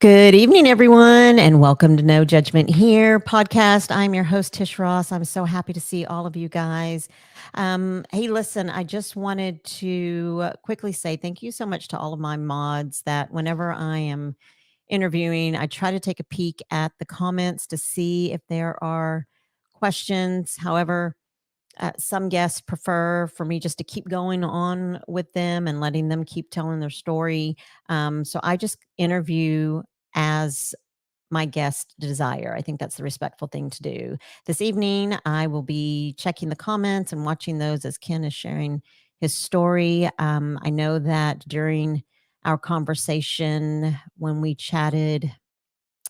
Good evening, everyone, and welcome to No Judgment Here podcast. I'm your host, Tish Ross. I'm so happy to see all of you guys. Hey, listen, I just wanted to quickly say thank you so much to all of my mods that whenever I am interviewing, I try to take a peek at the comments to see if there are questions. However, some guests prefer for me just to keep going on with them and letting them keep telling their story. So I just interview as my guest desire. I think that's the respectful thing to do. This evening, I will be checking the comments and watching those as Ken is sharing his story. I know that during our conversation when we chatted,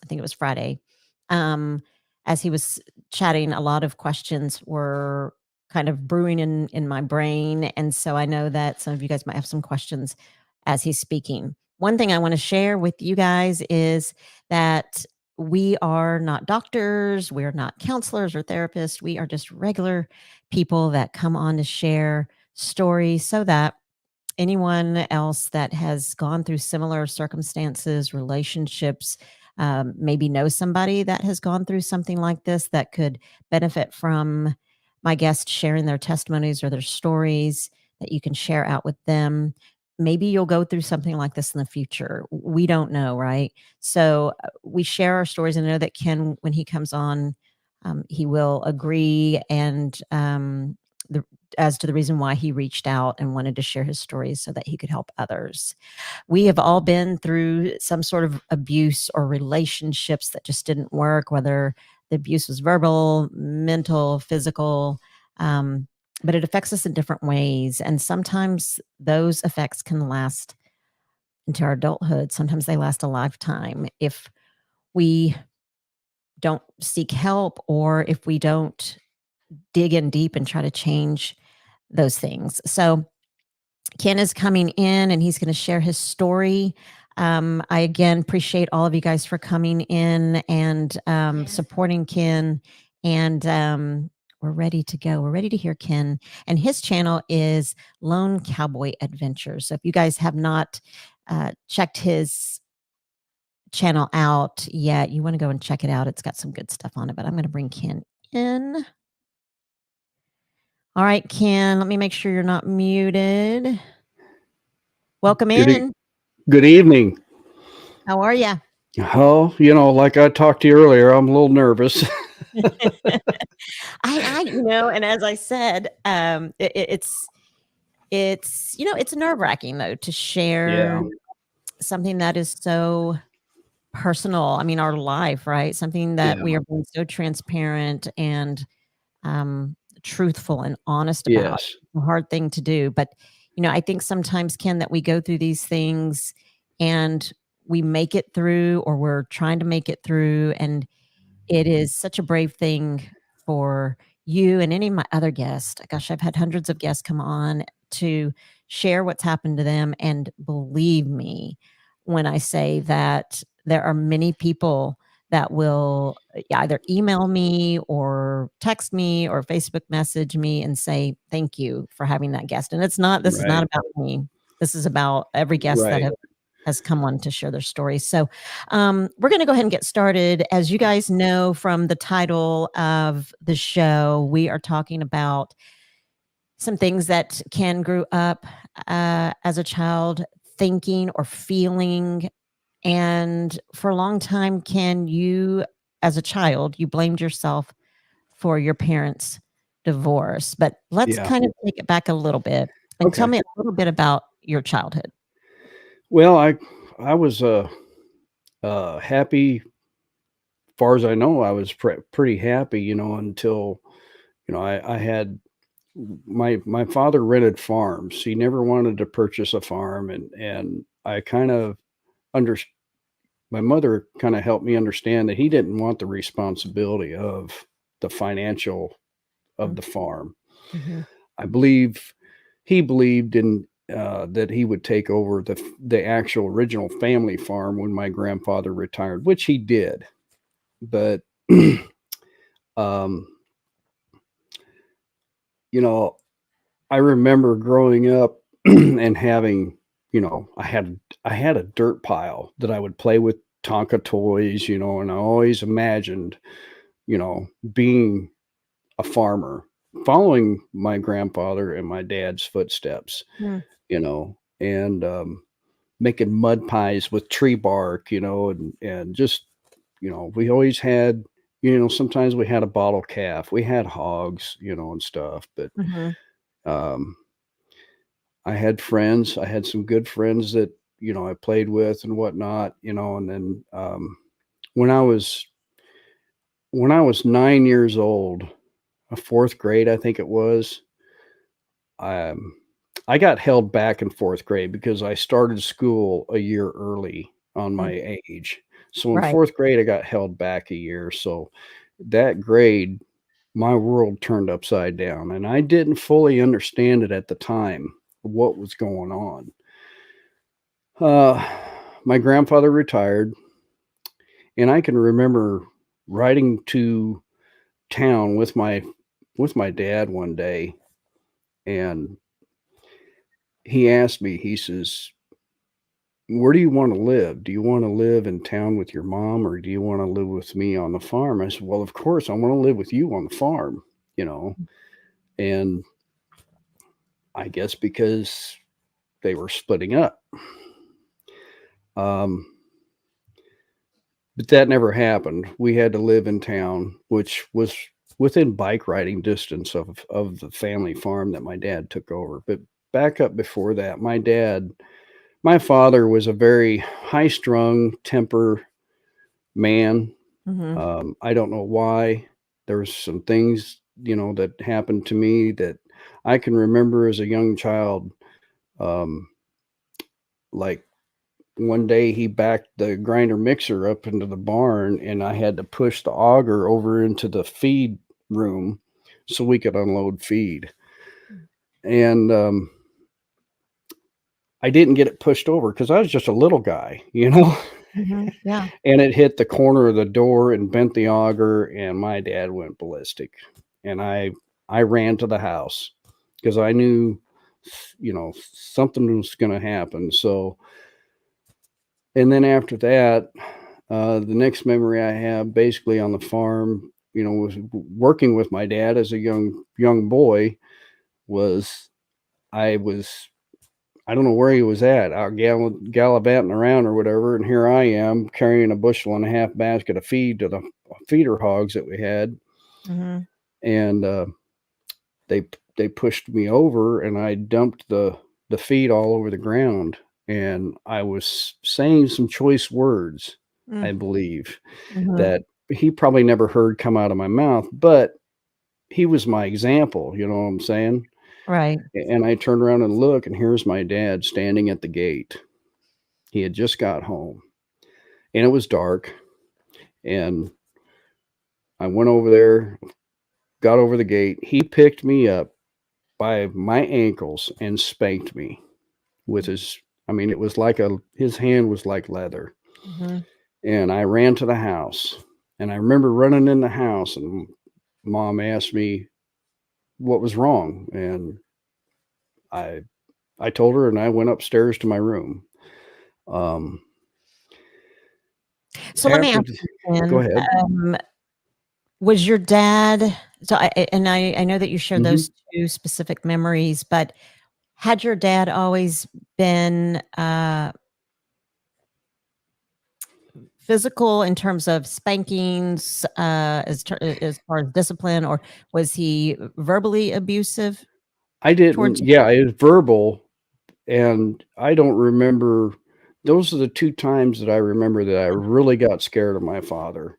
I think it was Friday, um, as he was chatting, a lot of questions were kind of brewing in my brain. And so I know that some of you guys might have some questions as he's speaking. One thing I want to share with you guys is that we are not doctors, we're not counselors or therapists. We are just regular people that come on to share stories so that anyone else that has gone through similar circumstances, relationships, maybe know somebody that has gone through something like this that could benefit from my guests sharing their testimonies or their stories that you can share out with them. Maybe you'll go through something like this in the future. We don't know, right? So we share our stories, and I know that Ken, when he comes on, he will agree and the as to the reason why he reached out and wanted to share his stories so that he could help others. We have all been through some sort of abuse or relationships that just didn't work, whether the abuse was verbal, mental, physical, but it affects us in different ways. And sometimes those effects can last into our adulthood. Sometimes they last a lifetime if we don't seek help or if we don't dig in deep and try to change those things. So Ken is coming in and he's going to share his story. I again appreciate all of you guys for coming in and supporting Ken. And we're ready to go. We're ready to hear Ken. And his channel is Lone Cowboy Adventures. So if you guys have not checked his channel out yet, you want to go and check it out. It's got some good stuff on it. But I'm going to bring Ken in. All right, Ken, let me make sure you're not muted. Welcome in. Good evening. How are you? Oh, like I talked to you earlier, I'm a little nervous. And as I said, it's nerve wracking though to share something that is so personal. I mean, our life, right? Something that we are being so transparent and truthful and honest about. Yes. It's a hard thing to do, but I think sometimes, Ken, that we go through these things and we make it through, or we're trying to make it through, and it is such a brave thing for you and any of my other guests. Gosh, I've had hundreds of guests come on to share what's happened to them, and believe me when I say that there are many people that will either email me or text me or Facebook message me and say, thank you for having that guest. And this is not about me. This is about every guest that has come on to share their story. So we're going to go ahead and get started. As you guys know from the title of the show, we are talking about some things that Ken grew up as a child thinking or feeling. And for a long time, Ken, you, as a child, you blamed yourself for your parents' divorce. But let's kind of take it back a little bit and tell me a little bit about your childhood. Well, I was happy. Far as I know, I was pretty happy, until I had my father rented farms. He never wanted to purchase a farm, and I kind of my mother kind of helped me understand that he didn't want the responsibility of the financial of the farm. Mm-hmm. I believe he believed in that he would take over the actual original family farm when my grandfather retired, which he did. But um, I remember growing up and having, I had a dirt pile that I would play with Tonka toys, and I always imagined, being a farmer, following my grandfather and my dad's footsteps, Mm, and making mud pies with tree bark, and just, we always had, sometimes we had a bottle calf, we had hogs, and stuff, but mhm, um, I had friends, I had some good friends that, I played with and whatnot, and then when I was when I was 9 years old, fourth grade, I think it was, um, I got held back in fourth grade because I started school a year early on mm, my age. So in right. fourth grade, I got held back a year. So that grade, my world turned upside down, and I didn't fully understand it at the time, what was going on. Uh, my grandfather retired, and I can remember riding to town with my dad one day, and he asked me, he says, "Where do you want to live? Do you want to live in town with your mom, or do you want to live with me on the farm?" I said, "Well, of course, I want to live with you on the farm, you know." And I guess because they were splitting up. Um, but that never happened. We had to live in town, which was within bike riding distance of the family farm that my dad took over. But back up before that, my father was a very high strung temper man. Mhm, I don't know why. There was some things, that happened to me that I can remember as a young child. Um, like one day he backed the grinder mixer up into the barn, and I had to push the auger over into the feed room so we could unload feed. And I didn't get it pushed over because I was just a little guy, mhm, yeah. and it hit the corner of the door and bent the auger, and my dad went ballistic. And I ran to the house because I knew, something was going to happen. So, and then after that, the next memory I have basically on the farm, was working with my dad as a young boy. Was I was I don't know where he was at, out gallivanting around or whatever, and here I am carrying a bushel and a half basket of feed to the feeder hogs that we had, Mhm, and they pushed me over, and I dumped the feed all over the ground, and I was saying some choice words, mm, I believe, mhm, that he probably never heard come out of my mouth, but he was my example, you know what I'm saying? right. And I turned around and look, and here's my dad standing at the gate. He had just got home, and it was dark, and I went over there, got over the gate. He picked me up by my ankles and spanked me with his, I mean, it was like his hand was like leather. Mhm. And I ran to the house, and I remember running in the house, and mom asked me what was wrong, and I I told her, and I went upstairs to my room. Um, So let me after ask th you Go then, ahead. was your dad so I know that you share Mhm. those 2 specific memories, but had your dad always been, physical in terms of spankings, as far as discipline, or was he verbally abusive I towards didn't you? Yeah, it was verbal, and I don't remember, those are the 2 times that I remember that I really got scared of my father.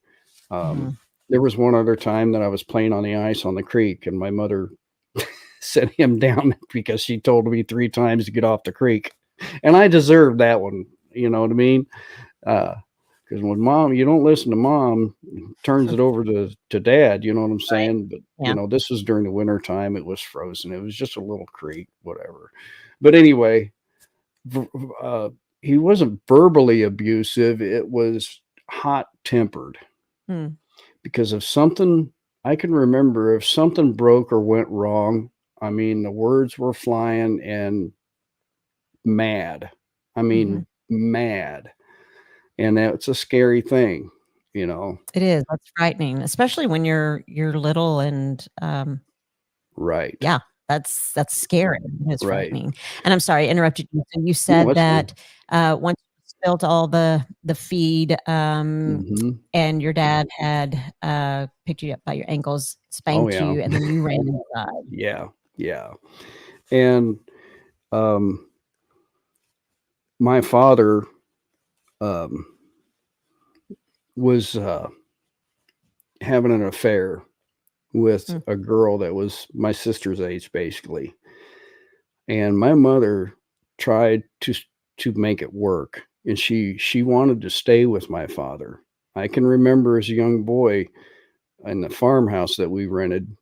Um, Mhm. there was one other time that I was playing on the ice on the creek, and my mother set him down because she told me 3 times to get off the creek, and I deserved that one, you know what I mean? Because when mom, you don't listen to mom, turns it over to dad, you know what I'm Right. saying? But, Yeah. this was during the winter time, it was frozen, it was just a little creek, whatever. But anyway, v he wasn't verbally abusive, it was hot-tempered, Mm, because if something, I can remember if something broke or went wrong, I mean, the words were flying, and mad. I mhm, mean, mad. and that's a scary thing, you know. It is, that's frightening, especially when you're little and, Right. yeah, that's scary, it's Right. frightening. And I'm sorry, I interrupted you. So you No, said that's fine. that, once you spilt all the feed, Mhm. and your dad had, picked you up by your ankles, Oh, spanked yeah. you, and then you ran inside. Yeah, yeah, and, um, my father, um, was, having an affair with Mm, a girl that was my sister's age, basically, and my mother tried to make it work, and she wanted to stay with my father. I can remember as a young boy in the farmhouse that we rented,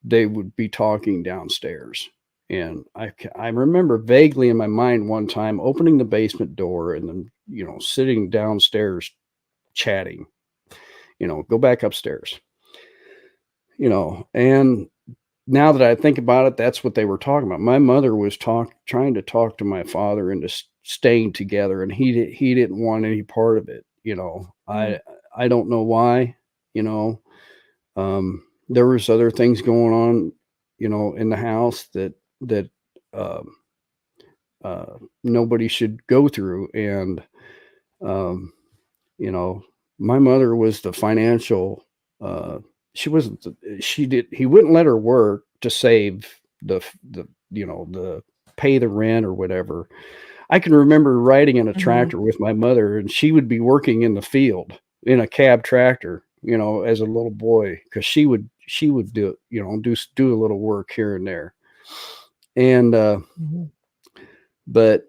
they would be talking downstairs, and I remember vaguely in my mind one time opening the basement door and then, sitting downstairs chatting, "Go back upstairs," and now that I think about it, that's what they were talking about. My mother was trying to talk to my father into staying together, and he didn't want any part of it. mm, I don't know why. You know, there was other things going on, in the house that um, nobody should go through, and um, you know, my mother was the financial. Uh, she wasn't. She did. He wouldn't let her work to save the pay the rent or whatever. I can remember riding in a mhm, tractor with my mother, and she would be working in the field in a cab tractor, as a little boy, because she would do do a little work here and there, and mhm, but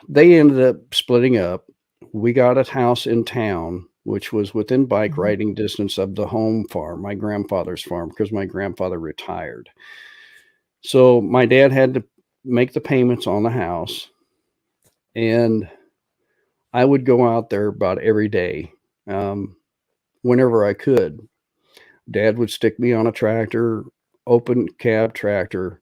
they ended up splitting up. We got a house in town, which was within bike mhm. riding distance of the home farm, my grandfather's farm, because my grandfather retired. So my dad had to make the payments on the house, and I would go out there about every day, um, whenever I could. Dad would stick me on a tractor, open cab tractor,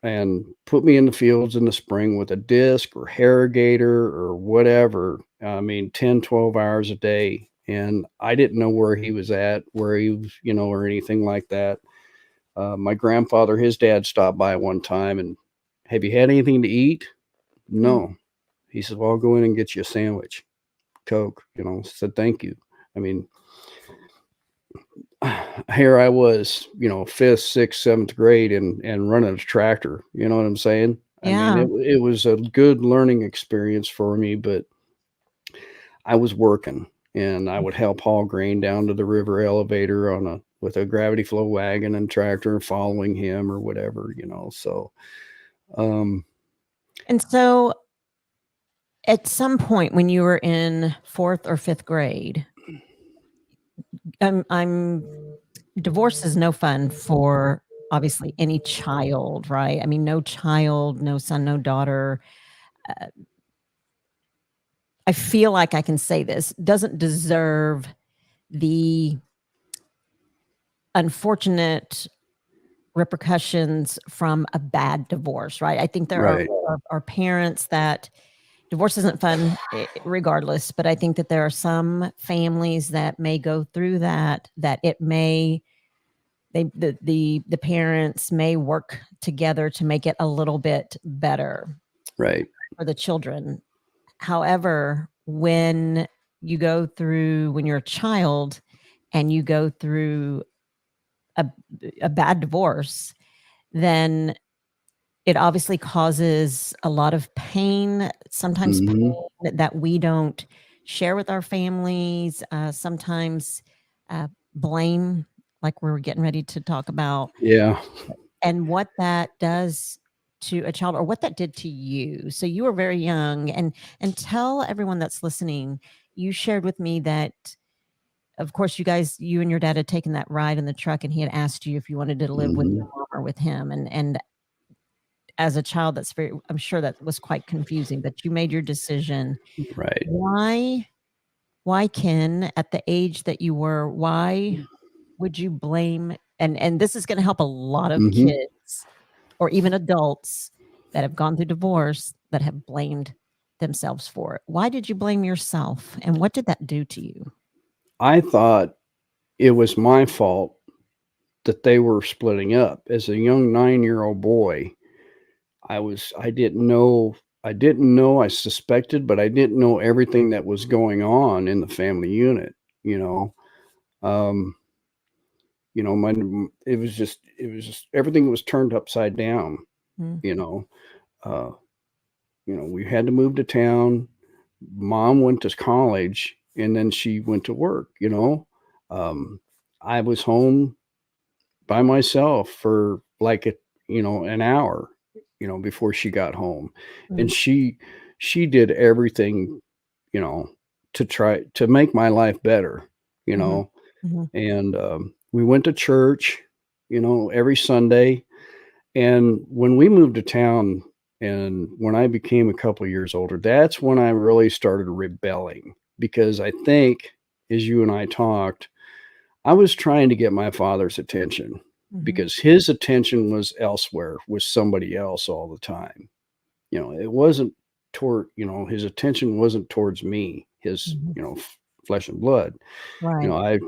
and put me in the fields in the spring with a disc or harrogator or whatever. I mean, 10, 12 hours a day. And I didn't know where he was at, where he was, or anything like that. My grandfather, his dad stopped by one time and, "Have you had anything to eat?" Mm, "No." He said, "Well, I'll go in and get you a sandwich, Coke," said, "Thank you." I mean, here I was, fifth, sixth, seventh grade and running a tractor. You know what I'm saying? I mean, yeah. it was a good learning experience for me, but I was working and I would help haul grain down to the river elevator with a gravity flow wagon and tractor and following him or whatever. So, um, And so at some point when you were in 4th or 5th grade, I'm divorce is no fun for obviously any child, right? I mean, no child, no son, no daughter, uh, I feel like I can say this, doesn't deserve the unfortunate repercussions from a bad divorce, right? I think there right, are parents that divorce isn't fun regardless, but I think that there are some families that may go through that it may the parents may work together to make it a little bit better right, for the children. However, when you're a child and you go through a a bad divorce, then it obviously causes a lot of pain, sometimes hmm, pain that we don't share with our families, sometimes, blame, like we're getting ready to talk about, yeah, and what that does to a child or what that did to you. So you were very young, and tell everyone that's listening, you shared with me that, of course, you and your dad had taken that ride in the truck, and he had asked you if you wanted to live with hmm, your mom or with him, and as a child, I'm sure that was quite confusing, but you made your decision. right, Why Ken, at the age that you were, why would you blame, and this is gonna help a lot of hmm, kids or even adults that have gone through divorce that have blamed themselves for it? Why did you blame yourself? And what did that do to you? I thought it was my fault that they were splitting up. As a young 9-year-old boy, I didn't know, I suspected, but I didn't know everything that was going on in the family unit, you know? Um, my it was just everything was turned upside down, Mm, you know? Uh, we had to move to town. Mom went to college, and then she went to work, you know? I was home by myself for like an hour, before she got home. And mm, she did everything, you know, to try to make my life better, you mhm, know. mhm, And we went to church, every Sunday. And when we moved to town and when I became a couple years older, that's when I really started rebelling because I think, as you and I talked, I was trying to get my father's attention mhm, because his attention was elsewhere, with somebody else all the time. It wasn't his attention wasn't towards me, his, mhm. flesh and blood. You Right. know,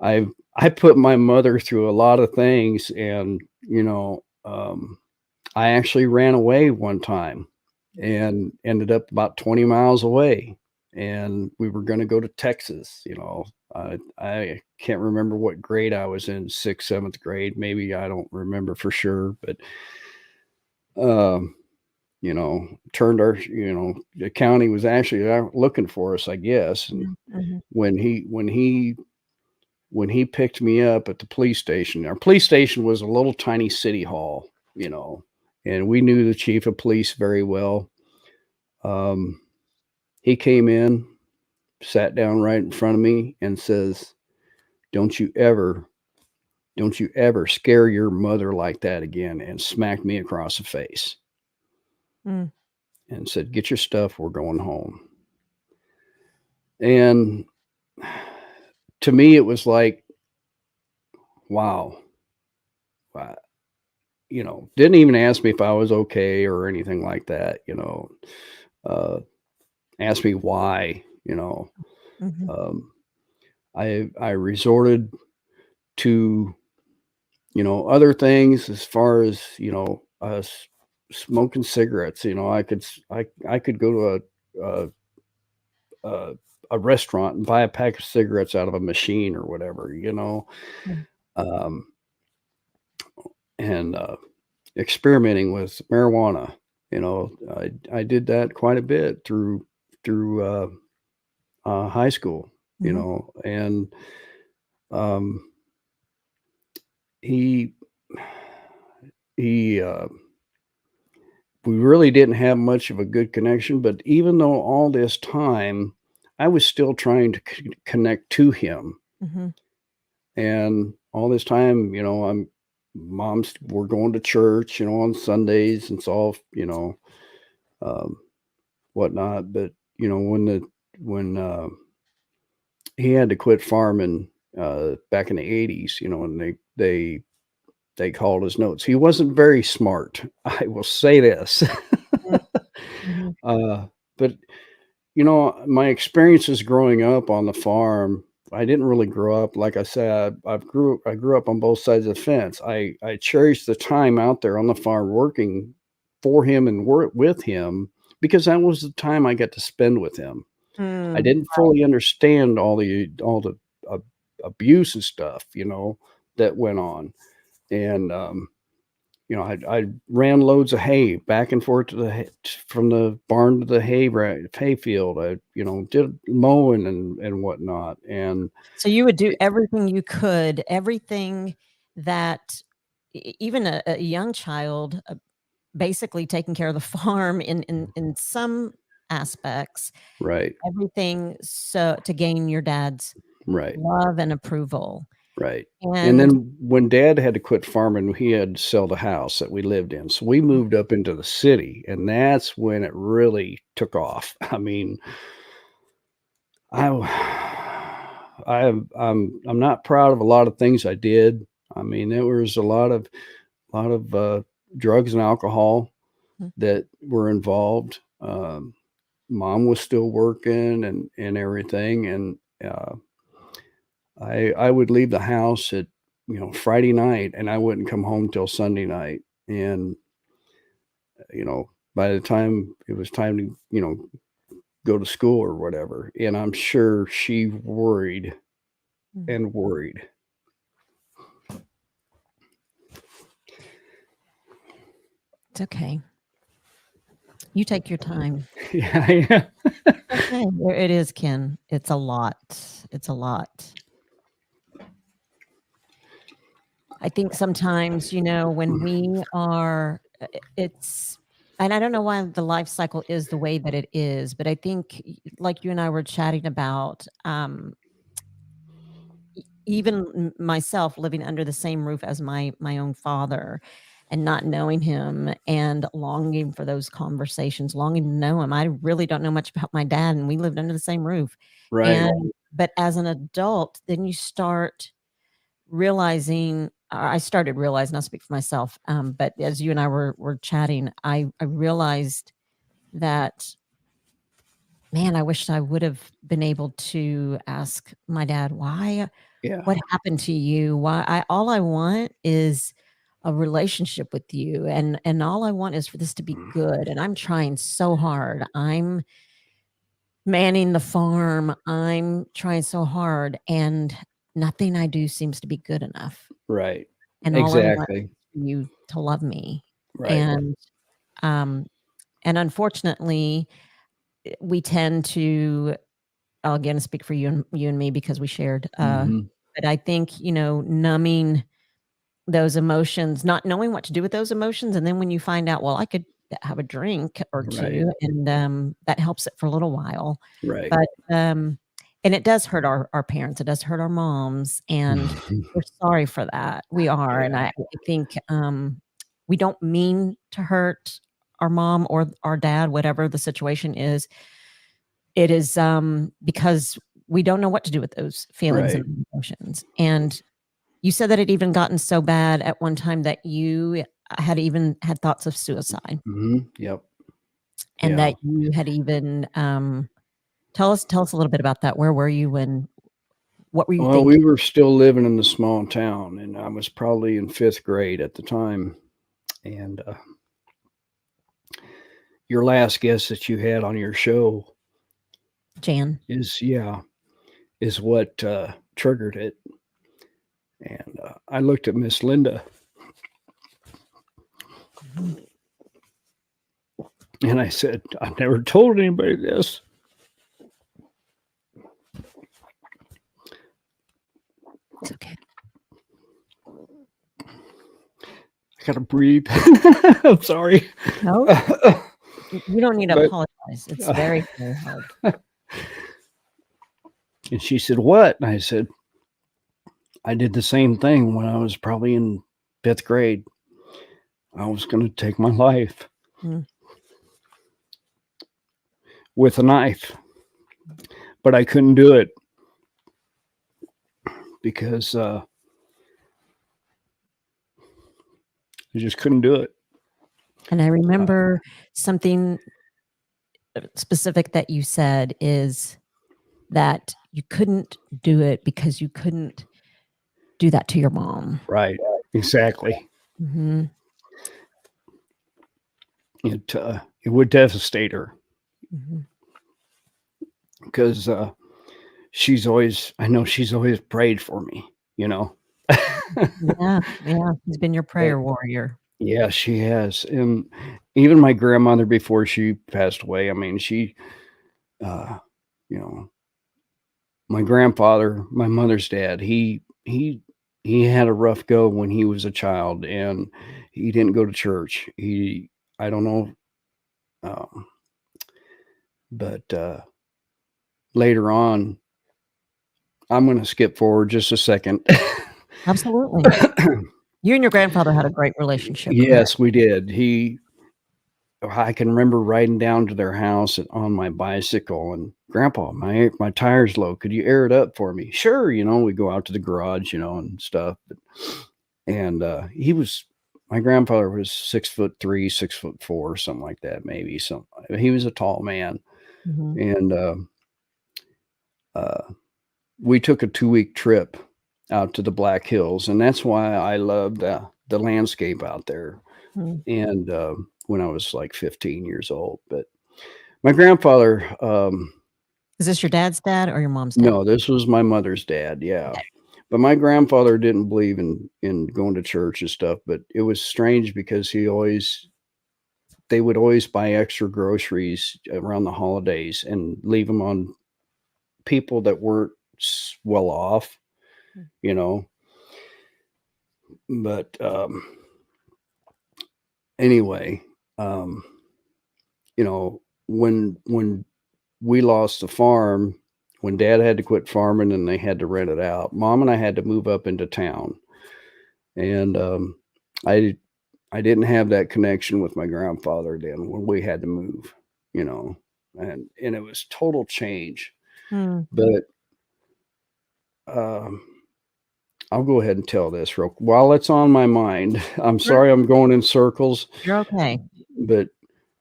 I I put my mother through a lot of things, and, I actually ran away one time and ended up about 20 miles away, and we were gonna go to Texas. I can't remember what grade I was in, 6th, 7th grade, maybe, I don't remember for sure, but, um, turned the county was actually out looking for us, I guess, and Mhm, mhm, when he picked me up at the police station. Our police station was a little tiny city hall, and we knew the chief of police very well. Um, he came in, sat down right in front of me, and says, "Don't you ever, don't you ever scare your mother like that again," and smacked me across the face mm, and said, "Get your stuff. We're going home." And to me, it was like, wow. uh, didn't even ask me if I was okay or anything like that. Uh, asked me why. mhm, Um, I resorted to other things as far as smoking cigarettes. I could go to a a restaurant and buy a pack of cigarettes out of a machine or whatever. mm, Um, and experimenting with marijuana. I did that quite a bit through high school. mhm, And um, he he we really didn't have much of a good connection. But even though all this time, I was still trying to connect to him, mhm, and all this time, we're going to church, on Sundays, and it's all, um, whatnot. But when he had to quit farming back in the 80s, and they called his notes. He wasn't very smart. I will say this. mm, mhm, uh, but my experiences growing up on the farm, I didn't really grow up, like I said, I grew up on both sides of the fence. I cherished the time out there on the farm working for him and work with him because that was the time I got to spend with him. I mm. didn't fully understand all the ab abuse and stuff, that went on. And, I ran loads of hay back and forth to from the barn to the hay field. I, did mowing and whatnot. And So you would do it everything you could, everything that even a young child, basically taking care of the farm in some aspects, Right, everything so to gain your dad's right, love and approval. right. And And then when dad had to quit farming, he had to sell the house that we lived in. So we moved up into the city, and that's when it really took off. I mean, I I'm not proud of a lot of things I did. I mean, there was a lot of drugs and alcohol mm, that were involved. mom was still working and everything, and I would leave the house at, Friday night, and I wouldn't come home till Sunday night, and, by the time it was time to, go to school or whatever, and I'm sure she worried Mm. and worried. It's okay. You take your time. Yeah, yeah. Okay. There it is, Ken. It's a lot. It's a lot. I think sometimes, when we are, it's, and I don't know why the life cycle is the way that it is, but I think, like you and I were chatting about, even myself living under the same roof as my own father and not knowing him and longing for those conversations, longing to know him. I really don't know much about my dad, and we lived under the same roof. Right. And but as an adult, then you start realizing, I started realizing, I'll speak for myself, but as you and I were chatting, I realized that, man, I wish I would have been able to ask my dad, why, Yeah. what happened to you? Why, all I want is a relationship with you, and all I want is for this to be good. And I'm trying so hard. I'm manning the farm. I'm trying so hard, and nothing I do seems to be good enough. Right. And all I want Exactly. is for you to love me. Right. And um and unfortunately, we tend to, I'll again speak for you and me because we shared, Mhm. but I think, numbing those emotions, not knowing what to do with those emotions, and then when you find out, well, I could have a drink or Right. 2, and, that helps it for a little while, Right. but, and it does hurt our parents, it does hurt our moms, and we're sorry for that, we are, and Yeah. I think, we don't mean to hurt our mom or our dad, whatever the situation is. It is, because we don't know what to do with those feelings Right. and emotions, and you said that it even gotten so bad at one time that you had even had thoughts of suicide, Mhm. Yep. and Yeah. that you had even, tell us a little bit about that. Where were you when, what were you Well, we thinking? were still living in the small town, and I was probably in 5th grade at the time, and, your last guest that you had on your show Jan? is what, triggered it, and, I looked at Miss Linda, Mhm. and I said, "I've never told anybody this." It's okay. I gotta breathe. I'm sorry. No, you don't need to But, apologize. It's very, very hard. and she said, "What?" And I said, "I did the same thing when I was probably in 5th grade. I was gonna take my life Mm, with a knife, but I couldn't do it because, I just couldn't do it." and I Uh, remember something, specific that you said is that you couldn't do it because you couldn't do that to your mom. right. Exactly. Mhm, It would devastate her mhm. because, I know she's always prayed for me, you know? Yeah, yeah, he's been your And prayer warrior. yeah, she has, and even my grandmother before she passed away, I mean, uh, you know, my grandfather, my mother's dad, he had a rough go when he was a child, and he didn't go to church. I don't know, um, but, later on, I'm gonna skip forward just a second. Absolutely. You and your grandfather had a great relationship, correct? Yes, we did. I can remember riding down to their house on my bicycle and, "Grandpa, my tire's low. Could you air it up for me?" "Sure," we go out to the garage, and stuff, and, my grandfather was 6'3", 6'4", something like that, maybe he was a tall man, Mhm. and uh, we took a 2-week trip out to the Black Hills, and that's why I loved the landscape out there. Mm. And when I was like 15 years old, but my grandfather, Is this your dad's dad or your mom's dad? no, this was my mother's dad, yeah. Okay. But my grandfather didn't believe in going to church and stuff, but it was strange because they would always buy extra groceries around the holidays and leave them on people that weren't well off, Mm. you know. But anyway, um, you know, when we lost the farm, when dad had to quit farming and they had to rent it out, mom and I had to move up into town. And I I didn't have that connection with my grandfather then when we had to move, you know. And it was total change. Mm. But um I'll go ahead and tell this real while it's on my mind. I'm Sure. sorry I'm going in circles, You're okay. but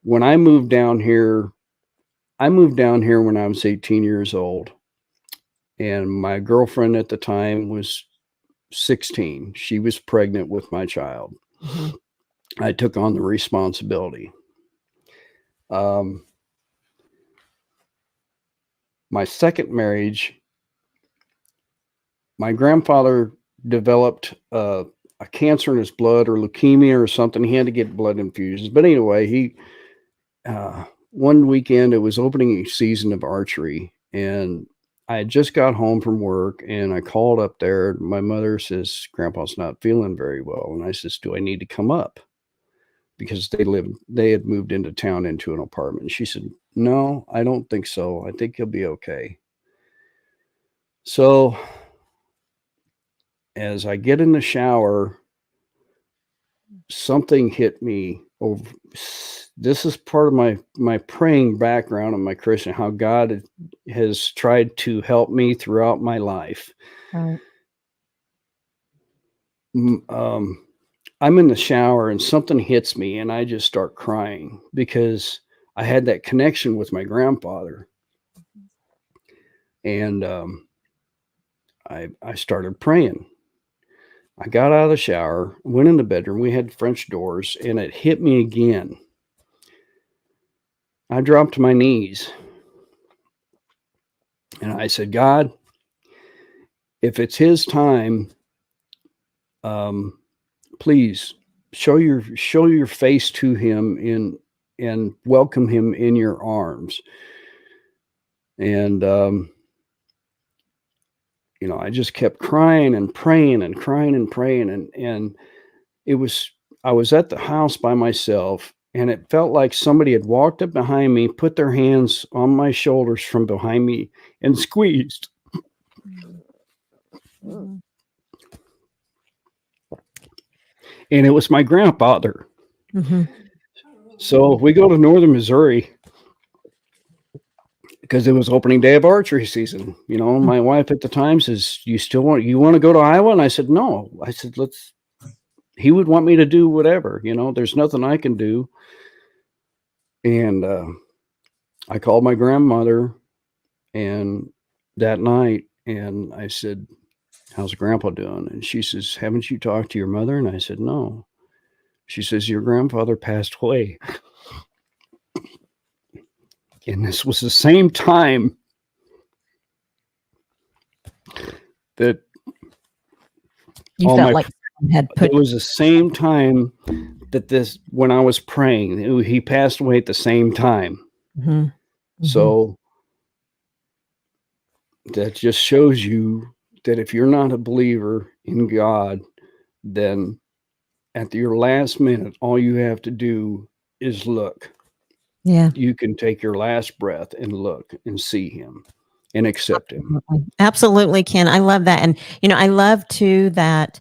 when I moved down here when I was 18 years old, and my girlfriend at the time was 16. She was pregnant with my child. Mhm. I took on the responsibility. Um, my second marriage, my grandfather developed a cancer in his blood or leukemia or something. He had to get blood infusions. But anyway, one weekend, it was opening season of archery, and I had just got home from work, and I called up there. My mother says, "Grandpa's not feeling very well," and I says, "Do I need to come up?" Because they had moved into town into an apartment. And she said, "No, I don't think so. I think he'll be okay." So as I get in the shower, something hit me over. This is part of my praying background and my Christian, how God has tried to help me throughout my life. Right. M I'm in the shower and something hits me and I just start crying because I had that connection with my grandfather, and, I started praying. I got out of the shower, went in the bedroom, we had French doors, and it hit me again. I dropped to my knees and I said, "God, if it's his time, um, please show your face to him and welcome him in your arms." And I just kept crying and praying and crying and praying, and it was I was at the house by myself, and it felt like somebody had walked up behind me, put their hands on my shoulders from behind me, and squeezed. Mhm. Mhm. And it was my grandfather. Mhm. So we go to northern Missouri because it was opening day of archery season. Mm. My wife at the time says, you want to go to Iowa? And I said, no. I said, let's he would want me to do whatever, there's nothing I can do. And I called my grandmother and that night, and I said, "How's grandpa doing?" And she says, "Haven't you talked to your mother?" And I said, "No." She says, "Your grandfather passed away." And this was the same time that You all felt my like someone had it put. was the same time that this when I was praying, he passed away at the same time. Mhm. Mhm. So that just shows you that if you're not a believer in God, then at your last minute, all you have to do is look. Yeah. You can take your last breath and look and see him and accept him. Absolutely. Absolutely, Ken. I love that. And, I love too that,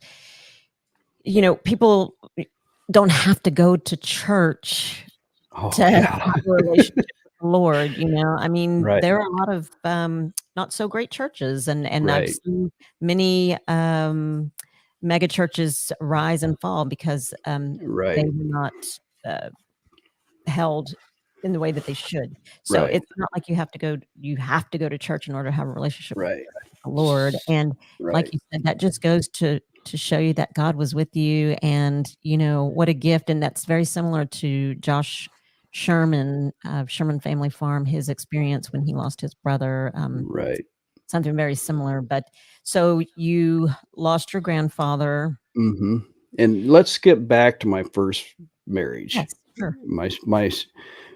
people don't have to go to church to Oh, have yeah. a relationship with the Lord. I mean, Right, there are a lot of not so great churches, and I've right, seen many mega churches rise and fall because they right, were not uh, held. in the way that they should. So Right. it's not like you have to go to church in order to have a relationship with Right. the Lord. And like Right. you said, that just goes to show you that God was with you, and what a gift. And that's very similar to Josh Sherman of Sherman Family Farm, his experience when he lost his brother. Right. Something very similar. But so you lost your grandfather. Mhm. And let's get back to my first marriage. Yes, sure.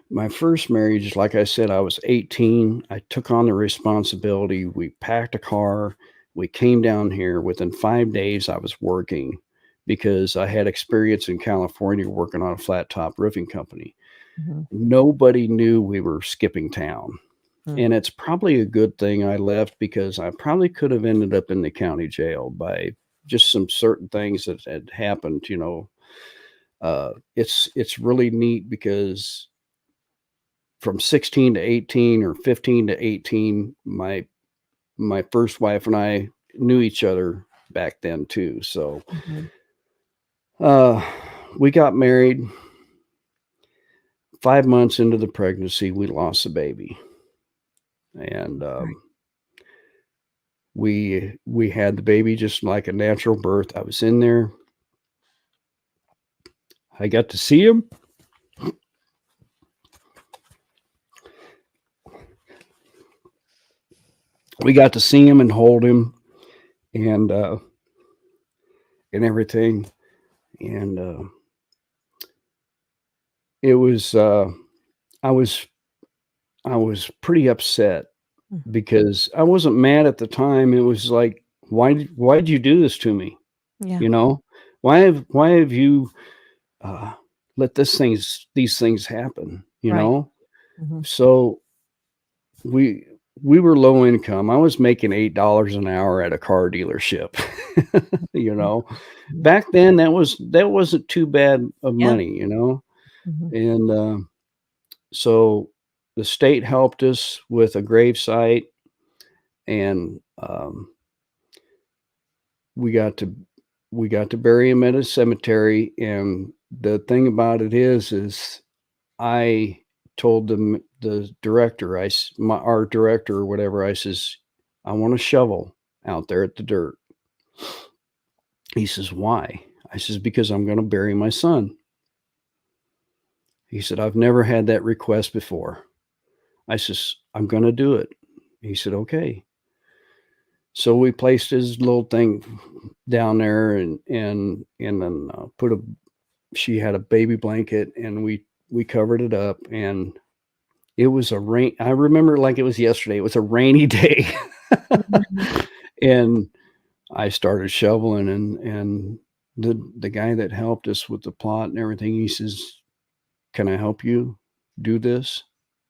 My first marriage, like I said, I was 18. I took on the responsibility. We packed a car. We came down here. Within 5 days, I was working because I had experience in California working on a flat top roofing company. Mhm. Nobody knew we were skipping town. Mm. And it's probably a good thing I left because I probably could have ended up in the county jail by just some certain things that had happened. It's really neat because from 16 to 18 or 15 to 18, my first wife and I knew each other back then too. So Mhm. uh, we got married. 5 months into the pregnancy, we lost the baby, and Right. we had the baby just like a natural birth. I was in there. I got to see him. We got to see him and hold him, and and everything. And it was I was I was pretty upset Mm. because I wasn't mad at the time. It was like, why'd you do this to me? Yeah. You know, why have you uh, let these things happen? Right. Mhm. So we we were low income. I was making $8 an hour at a car dealership. you Mhm. know, Mhm. back then that wasn't too bad of Yeah. money. Mhm. And so the state helped us with a grave site, and we got to we got to bury him at a cemetery. And the thing about it is I told the director, our director or whatever, I says, I want a shovel out there at the dirt. He says, why? I says, because I'm going to bury my son. He said, I've never had that request before. I says, I'm going to do it. He said, okay. So we placed his little thing down there, and then she had a baby blanket, and we covered it up. And it was a rain. I remember like it was yesterday. It was a rainy day. Mhm. And I started shoveling, and the guy that helped us with the plot and everything, he says, "Can I help you do this?"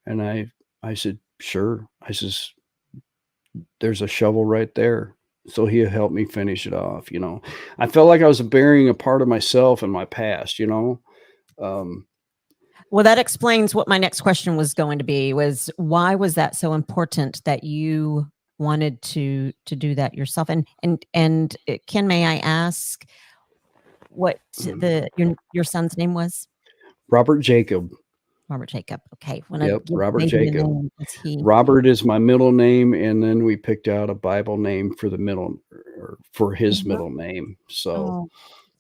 And I said, "Sure." I says, "There's a shovel right there." So he helped me finish it off. I felt like I was burying a part of myself and my past. Um, Well, that explains what my next question was going to be, was why was that so important that you wanted to do that yourself? And Ken, may I ask what your son's name was? Robert Jacob. Robert Jacob. Okay. When I Yep, give the Robert baby a Jacob. name, is he Robert is my middle name, and then we picked out a Bible name for the middle, or for his Mhm. middle name. So, Oh, it's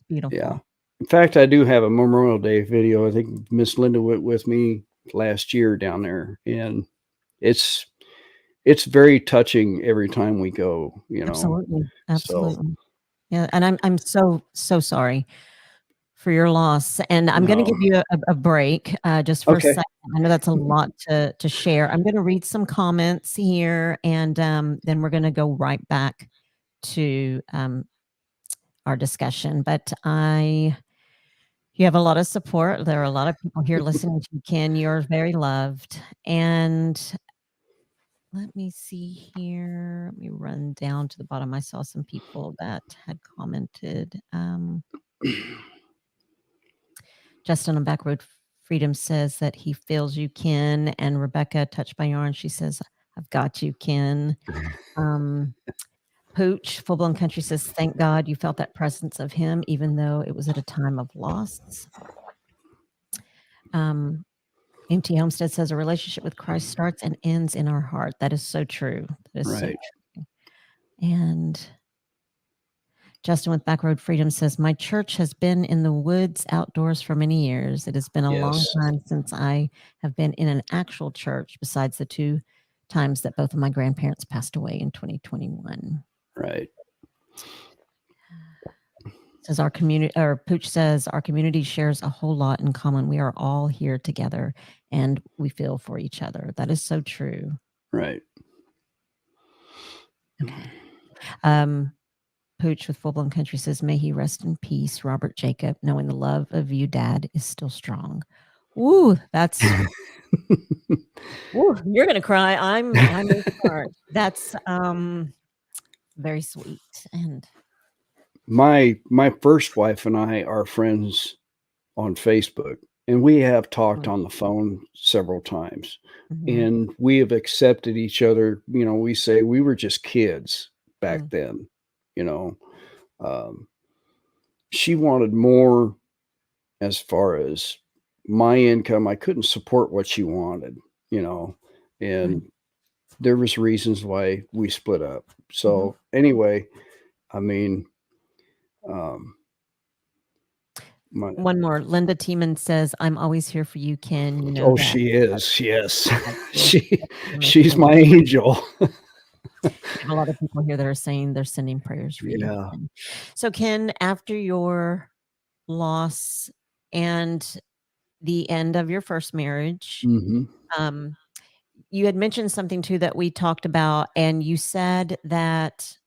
yeah. beautiful. In fact, I do have a Memorial Day video. I think Miss Linda went with me last year down there, and it's it's very touching every time we go. Absolutely. So, Absolutely. Yeah, and I'm so, so sorry for your loss, and I'm gonna no. give you a break, just for a Okay. second. I know that's a lot to share. I'm gonna read some comments here, and, then we're gonna go right back to, our discussion. But you have a lot of support. There are a lot of people here listening to you, Ken. You're very loved. And let me see here. Let me run down to the bottom. I saw some people that had commented. Justin on Back Road Freedom says that he feels you, Ken. And Rebecca, touched by yarn, she says, I've got you, Ken. Um, Pooch, Full Blown Country says, thank God you felt that presence of him, even though it was at a time of loss. Um, Empty Homestead says a relationship with Christ starts and ends in our heart. That is so true. That is so Right. true. And Justin with Backroad Freedom says, my church has been in the woods outdoors for many years. It has been a long Yes. time since I have been in an actual church, besides the 2 times that both of my grandparents passed away in 2021. Right. Says our community, or Pooch says, our community shares a whole lot in common. We are all here together and we feel for each other. That is so true. Right. Okay. Pooch with Full Blown Country says, may he rest in peace, Robert Jacob, knowing the love of you, Dad, is still strong. Ooh, that's ooh, you're gonna cry. I'm encouraged. That's very sweet. And My first wife and I are friends on Facebook, and we have talked on the phone several times, mhm, and we have accepted each other. You know, we say we were just kids back mm, then. You know, um, she wanted more as far as my income. I couldn't support what she wanted. You know, right, and there was reasons why we split up. mhm. So anyway, I mean, um, my One more. Linda Tiemann says, I'm always here for you, Ken. You know oh, that. she is, yes. That's true. She That's true, Miss she's Linda. my angel. We have a lot of people here that are saying they're sending prayers for you, Yeah. Ken. So, Ken, after your loss and the end of your first marriage, Mhm. um, you had mentioned something too that we talked about, and you said that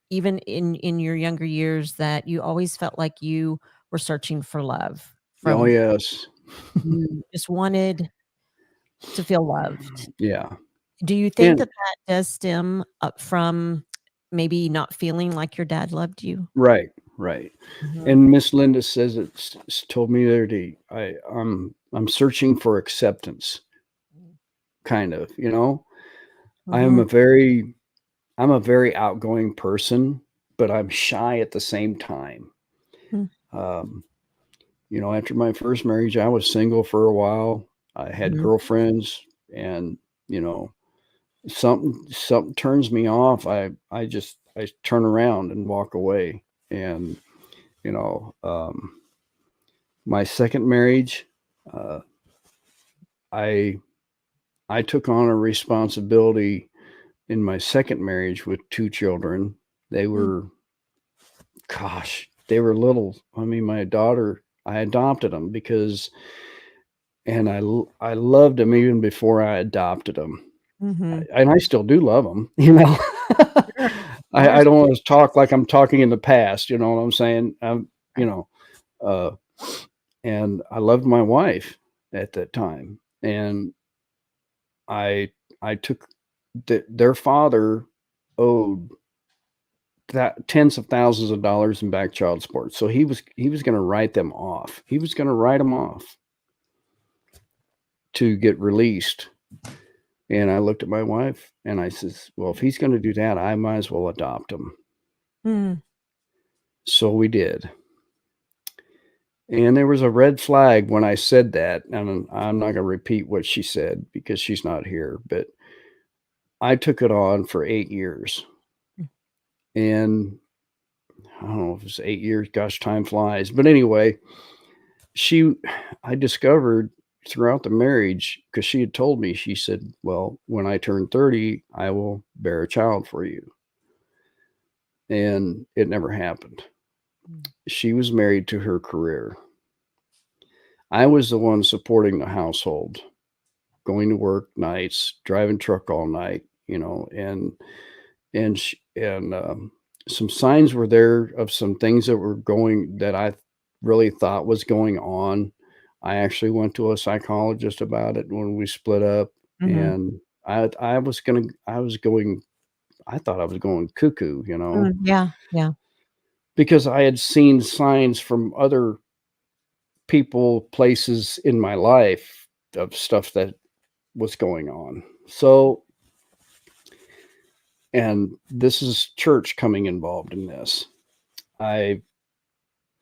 even in your younger years that you always felt like you were searching for love Oh, from yes. you just wanted to feel loved. Yeah. Do you think And that that does stem up from maybe not feeling like your dad loved you? right, right. Mhm, And Miss Linda says told me the other day, I'm searching for acceptance, kind of, you know? I am mhm, a very I'm a very outgoing person, but I'm shy at the same time. mm, Um, you know, after my first marriage, I was single for a while. I had mhm, girlfriends and, you know, something turns me off. I turn around and walk away. And, you know, my second marriage, uh, I I took on a responsibility in my second marriage with 2 children. They mm, were gosh, they were little. I mean, my daughter, I adopted them because and I loved them even before I adopted them. mhm. And I still do love them, you know? Sure, of course. I don't wanna talk like I'm talking in the past, you know what I'm saying? You Right. know, uh, and I loved my wife at that time, and I I took their father owed that tens of thousands of dollars in back child support, so he was gonna write them off. He was gonna write them off to get released, and I looked at my wife and I says, "Well, if he's gonna do that, I might as well adopt him." Mm, So we did. And there was a red flag when I said that, and I'm not gonna repeat what she said because she's not here, but I took it on for 8 years, mm, and I don't know if it's 8 years, gosh, time flies, but anyway, she I discovered throughout the marriage because she had told me, she said, "Well, when I turn 30, I will bear a child for you," and it never happened. mm, She was married to her career. I was the one supporting the household, going to work nights, driving truck all night, you know, and some signs were there of some things that were going that I really thought was going on. I actually went to a psychologist about it when we split up, mhm, and I was going I thought I was going cuckoo, you know, yeah, yeah, because I had seen signs from other people, places in my life of stuff that was going on. So, and this is church coming involved in this. I,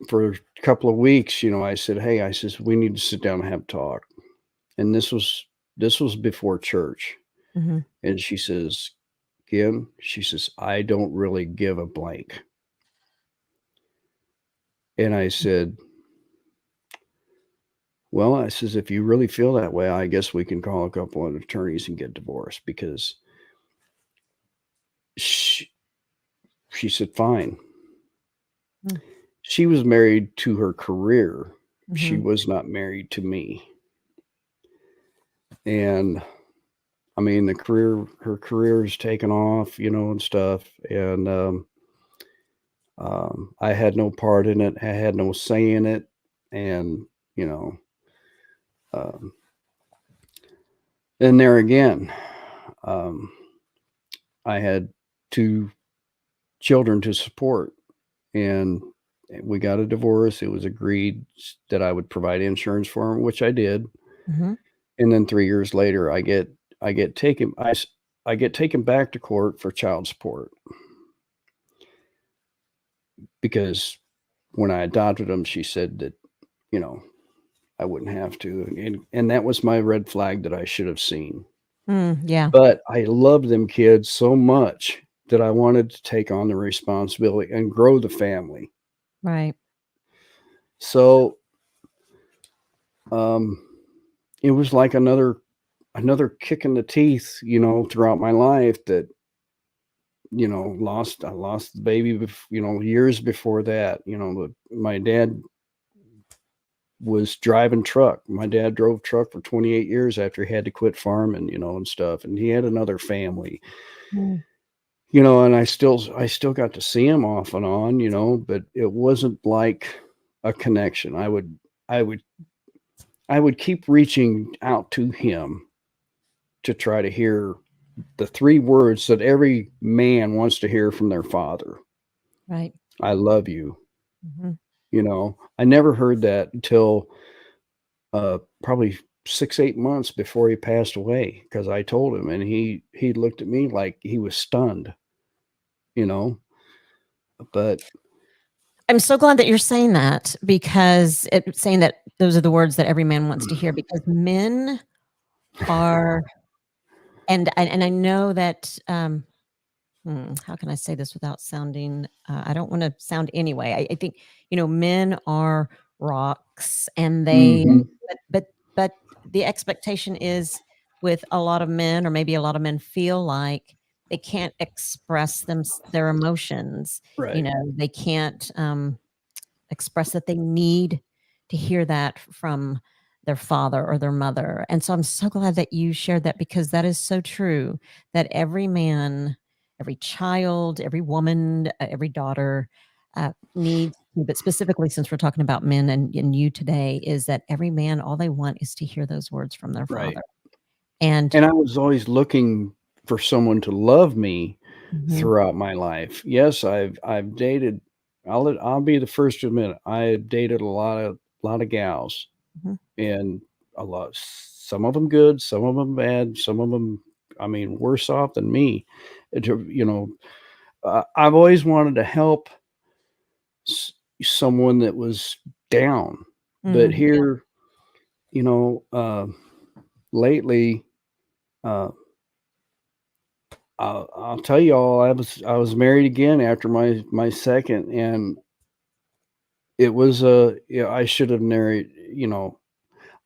for a couple of weeks, you know, I said, "Hey," I says, "we need to sit down and have a talk." and this was before church. Mhm. And she says, "Kim," she says, "I don't really give a blank." And I said, "Well," I says, "if you really feel that way, I guess we can call a couple of attorneys and get divorced," because she she said, "Fine." Mm. She was married to her career. She Mhm. was not married to me. And I mean, her career is taken off, and stuff. And I had no part in it. I had no say in it. And, you know, um, and there again, um, I had two children to support. And we got a divorce. It was agreed that I would provide insurance for him, which I did. Mhm. And then 3 years later, I get taken I get taken back to court for child support because when I adopted him, she said that, you know, I wouldn't have to, and that was my red flag that I should have seen. Yeah. But I loved them kids so much that I wanted to take on the responsibility and grow the family. Right. So, um, it was like another kick in the teeth, throughout my life that I lost the baby, years before that. My dad was driving truck. My dad drove truck for 28 years after he had to quit farming, and stuff. And he had another family, Mm. and I still got to see him off and on, but it wasn't like a connection. I would, I would keep reaching out to him to try to hear the three words that every man wants to hear from their father. Right. I love you. Mhm. I never heard that until probably 6, 8 months before he passed away because I told him, and he looked at me like he was stunned. You know, but I'm so glad that you're saying that because saying that those are the words that every man wants to hear because men are and I know that, how can I say this without sounding, I don't wanna sound anyway. I think, men are rocks and they Mhm. but the expectation is with a lot of men, or maybe a lot of men feel like they can't express their emotions, Right, they can't, express that they need to hear that from their father or their mother. And so I'm so glad that you shared that because that is so true that every man, every child, every woman, every daughter needs, but specifically since we're talking about men and you today, is that every man, all they want is to hear those words from their right. father. And And I was always looking for someone to love me mhm, throughout my life. Yes, I've dated. I'll be the first to admit it, I dated a lot of gals, mhm, and a lot. Some of them good, some of them bad, some of them, I mean, worse off than me. I've always wanted to help s- someone that was down, but yeah, here, you know, lately, uh, I'll tell you all, I was married again after my second, and it was I should have married.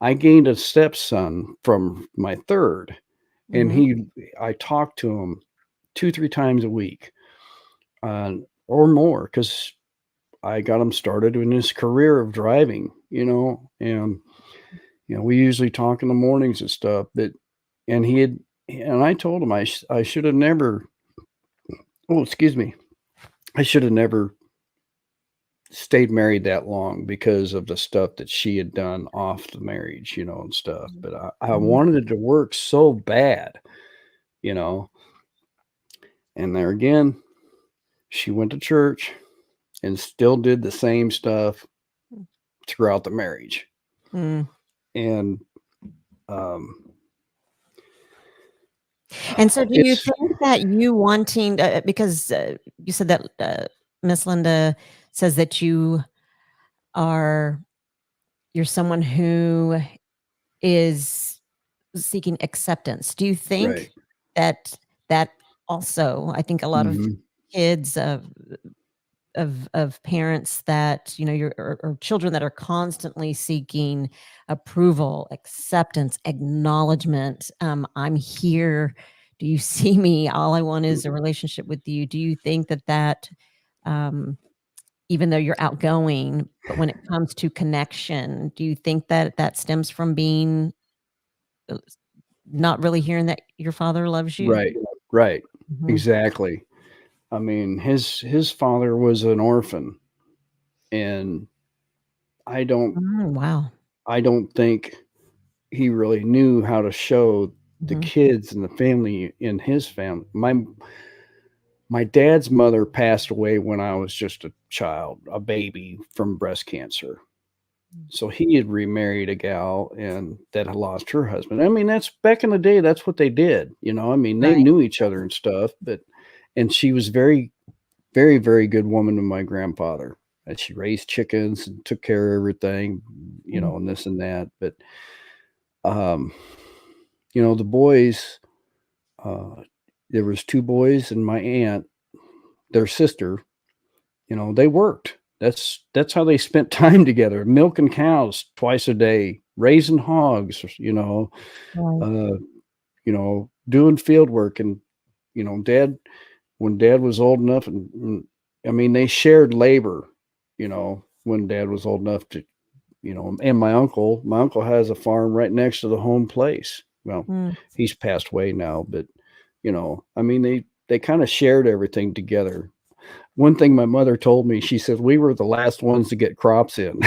I gained a stepson from my third, and mhm, I talked to him 2, 3 times a week, or more, because I got him started in his career of driving. And we usually talk in the mornings and stuff. And he had, and I told him I should have never. Oh, excuse me. I should have never stayed married that long because of the stuff that she had done off the marriage, and stuff. But I mhm. wanted it to work so bad, you know. And there again, she went to church and still did the same stuff throughout the marriage. Mm. And um, And so do you it's think that you wanting because, you said that, Miss Linda says that are you're someone who is seeking acceptance. Do you Right. think that that also, I think a lot of Mhm. kids of parents that, you know, or children that are constantly seeking approval, acceptance, acknowledgement. I'm here. Do you see me? All I want is a relationship with you. Do you think that um, even though you're outgoing, but when it comes to connection, do you think that that stems from being not really hearing that your father loves you? Right. Right. Mhm. Exactly. I mean, his father was an orphan, and I don't Mm, wow. I don't think he really knew how to show the Mhm. kids and the family in his family. My dad's mother passed away when I was just a child, a baby from breast cancer. So he had remarried a gal and that had lost her husband. I mean, that's back in the day, that's what they did, you know. I mean, they Right. knew each other and stuff, but and she was very, very, very good woman to my grandfather. And she raised chickens and took care of everything, you Mm, know, and this and that. But um, you know, the boys, uh, there was two boys and my aunt, their sister, you know, they worked. That's how they spent time together, milking cows twice a day, raising hogs, right. uh, doing field work. And, dad, when dad was old enough, and I mean, they shared labor, when dad was old enough to, and my uncle has a farm right next to the home place. Well, Mm. he's passed away now, but, I mean, they kind of shared everything together. One thing my mother told me, she said, "We were the last ones to get crops in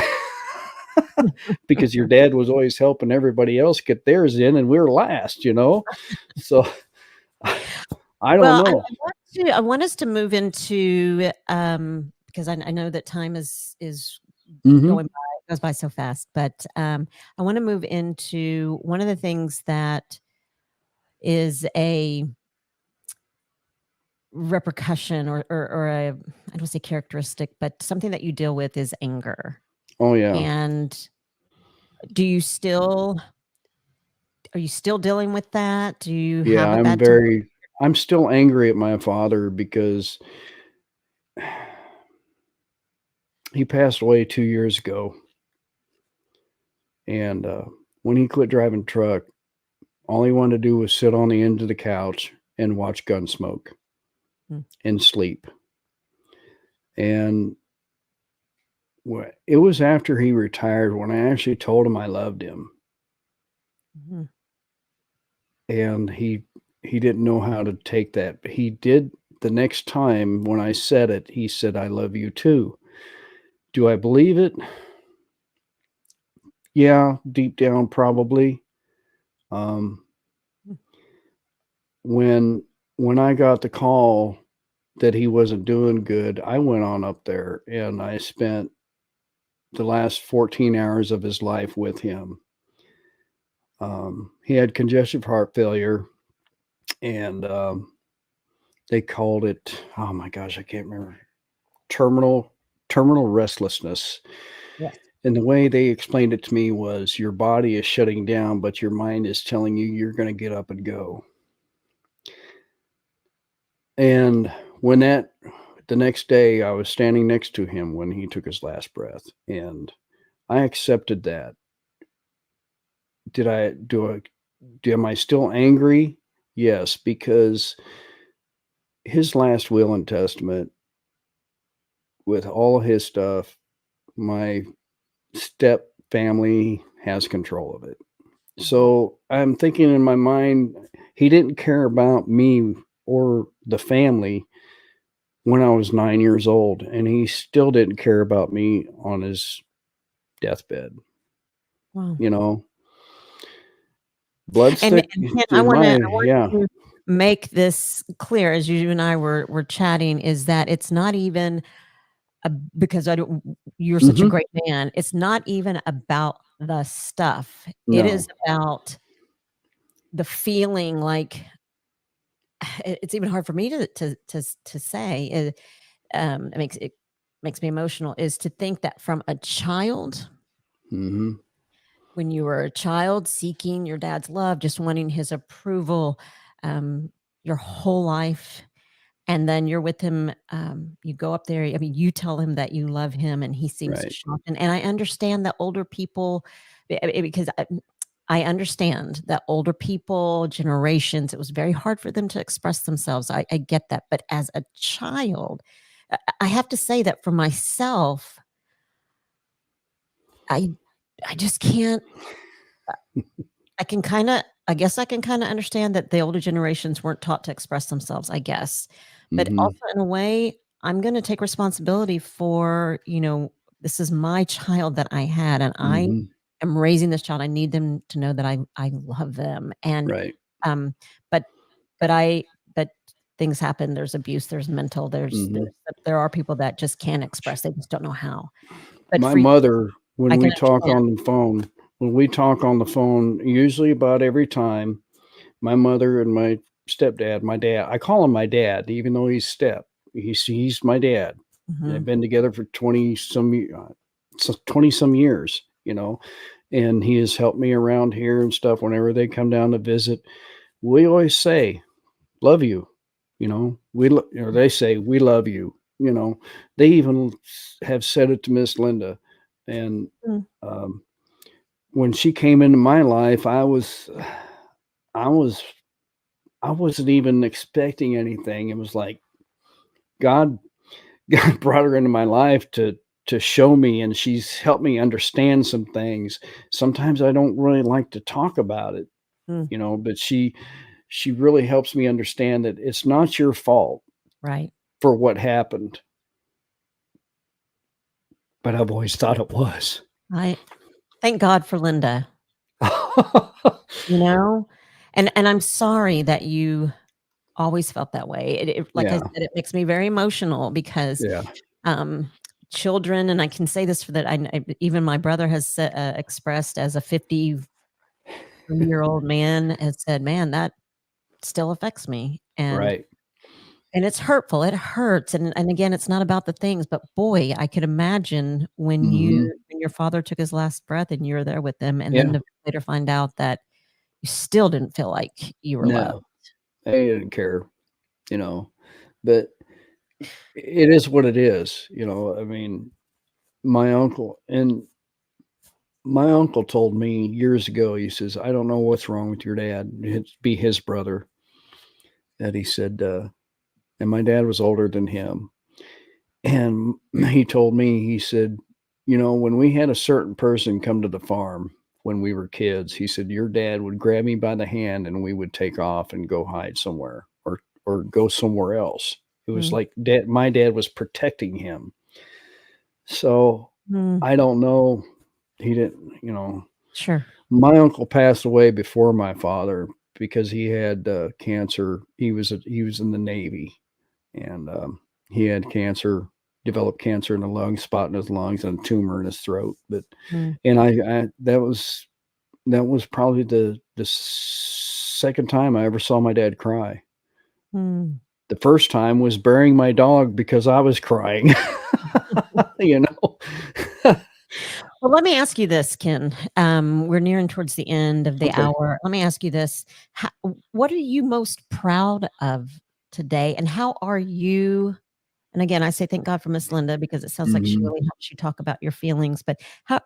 because your dad was always helping everybody else get theirs in, and we were last, you know?" So, I don't Well, know. I want us to move into, because I know that time is Mhm. going by goes by so fast, but, I wanna move into one of the things that is a repercussion or a I don't wanna say characteristic, but something that you deal with is anger. Oh, yeah. And do you still are you still dealing with that? Do you Yeah, have a bad temper? I'm still angry at my father because he passed away 2 years ago, and, when he quit driving truck, all he wanted to do was sit on the end of the couch and watch Gunsmoke Mm, and sleep, and it was after he retired when I actually told him I loved him, mhm, and he didn't know how to take that, but he did the next time when I said it, he said, "I love you too." Do I believe it? Yeah, deep down, probably. Um, mm, when when I got the call that he wasn't doing good, I went on up there and I spent the last 14 hours of his life with him. He had congestive heart failure, and they called it, oh my gosh, I can't remember, terminal terminal restlessness. yes. And the way they explained it to me was your body is shutting down, but your mind is telling you you're going to get up and go. And when that the next day I was standing next to him when he took his last breath, and I accepted that. Did I do I am I still angry? Yes, because his last will and testament with all of his stuff, my step family has control of it. Mhm. So I'm thinking in my mind, he didn't care about me or the family when I was 9 years old, and he still didn't care about me on his deathbed. Wow. You know, blood And stick Ken, in I want yeah. to make this clear as you and I were chatting is that it's not even a because I don't you're such a Mhm. great man, it's not even about the stuff. It is No. about the feeling like it's even hard for me to say, it makes me emotional, is to think that from a child Mhm. when you were a child seeking your dad's love, just wanting his approval, um, your whole life, and then you're with him, you go up there, I mean, you tell him that you love him, and he seems Right. shocked, and I understand that older people because I understand that older people, generations, it was very hard for them to express themselves, I get that, but as a child, I have to say that for myself, I I just can't I can kinda I guess I can kinda understand that the older generations weren't taught to express themselves, I guess. But Mhm. also in a way, I'm gonna take responsibility for, this is my child that I had, and I Mhm. am raising this child. I need them to know that I love them, and, Right. um, but but things happen, there's abuse, there's mental, Mhm. there are people that just can't express, they just don't know how. But My for you, mother, I when can we talk understand. on the phone when we talk on the phone, usually about every time, my mother and my stepdad, my dad, I call him my dad, even though he's my dad. They've Mhm, been together for 20 some years, and he has helped me around here and stuff whenever they come down to visit. We always say, "Love you," they say, "We love you," They even have said it to Miss Linda, and, mm, um, when she came into my life, I was I wasn't even expecting anything. It was like God God brought her into my life to show me, and she's helped me understand some things. Sometimes I don't really like to talk about it, mm, but she really helps me understand that it's not your fault right. for what happened, but I've always thought it was. I thank God for Linda, you know? And I'm sorry that you always felt that way. Like I Yeah, said, it makes me very emotional because, yeah, um, children and I can say this for that I even my brother has expressed as a 50-year-old man has said, "Man, that still affects me." right. And it's hurtful, it hurts, and again, it's not about the things, but boy, I could imagine Mhm. when your father took his last breath and you were there with them, and then Yeah, to later find out that you still didn't feel like you were loved. no, they didn't care, you know, but it is what it is, I mean, my uncle and my uncle told me years ago, he says, "I don't know what's wrong with your dad." It'd be his brother that he said, and my dad was older than him. And he told me, he said, when we had a certain person come to the farm when we were kids, he said, your dad would grab me by the hand and we would take off and go hide somewhere or go somewhere else. It was Mm, like my dad was protecting him. So mm, I don't know. He didn't, sure. my uncle passed away before my father because he had cancer. He was in the Navy, and he had cancer, developed cancer in the lung, spot in his lungs, and a tumor in his throat. But Mm, and I that was probably the second time I ever saw my dad cry. mm. The first time was burying my dog because I was crying. you know. Well, let me ask you this, Ken. We're nearing towards the end of the Okay. hour. Let me ask you this. Ho What are you most proud of today, and how are you and again, I say thank God for Miss Linda because it sounds like she Mhm. really helps you talk about your feelings, but how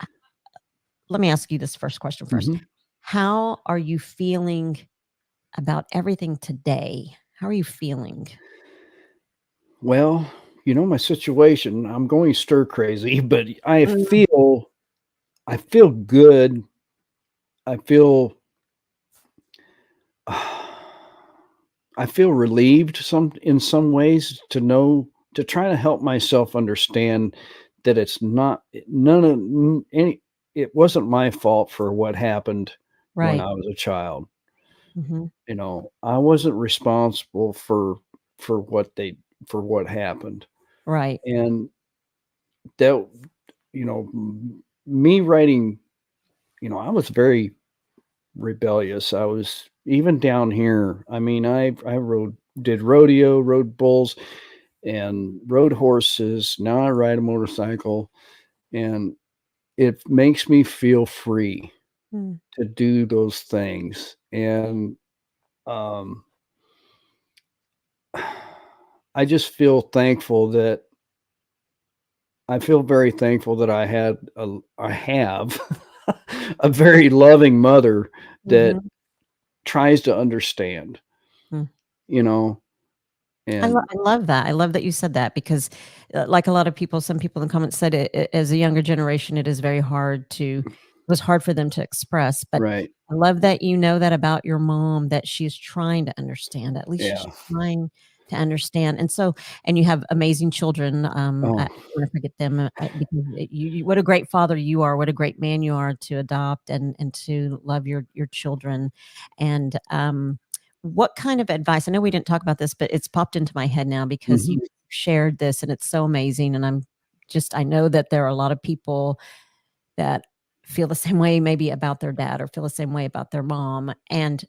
let me ask you this first question first. Mhm. How are you feeling about everything today? How are you feeling? Well, my situation, I'm going stir crazy, but Mm, I feel good. I feel I feel relieved in some ways to try to help myself understand that it's not none of any it wasn't my fault for what happened when right. I was a child. Mhm. I wasn't responsible for what they for what happened. Right. And that me writing, I was very rebellious. I was even down here. I mean, I did rodeo, rode bulls, and rode horses. Now I ride a motorcycle, and it makes me feel free. Mm. to do those things. And um, I just feel thankful that I feel very thankful that I have a very loving mother that Mhm. tries to understand, Mm. you know, and I love that. I love that you said that because, like a lot of people, some people in the comments said it, as a younger generation, it is very hard to, it was hard for them to express. But right. I love that you know that about your mom, that she's trying to understand. At least she's Yeah. trying to understand. And so, and you have amazing children. I Oh, don't want to forget them because what a great father you are. What a great man you are to adopt and to love your children. And what kind of advice, I know we didn't talk about this, but it's popped into my head now because you mhm. shared this and it's so amazing. And I know that there are a lot of people that feel the same way maybe about their dad or feel the same way about their mom. And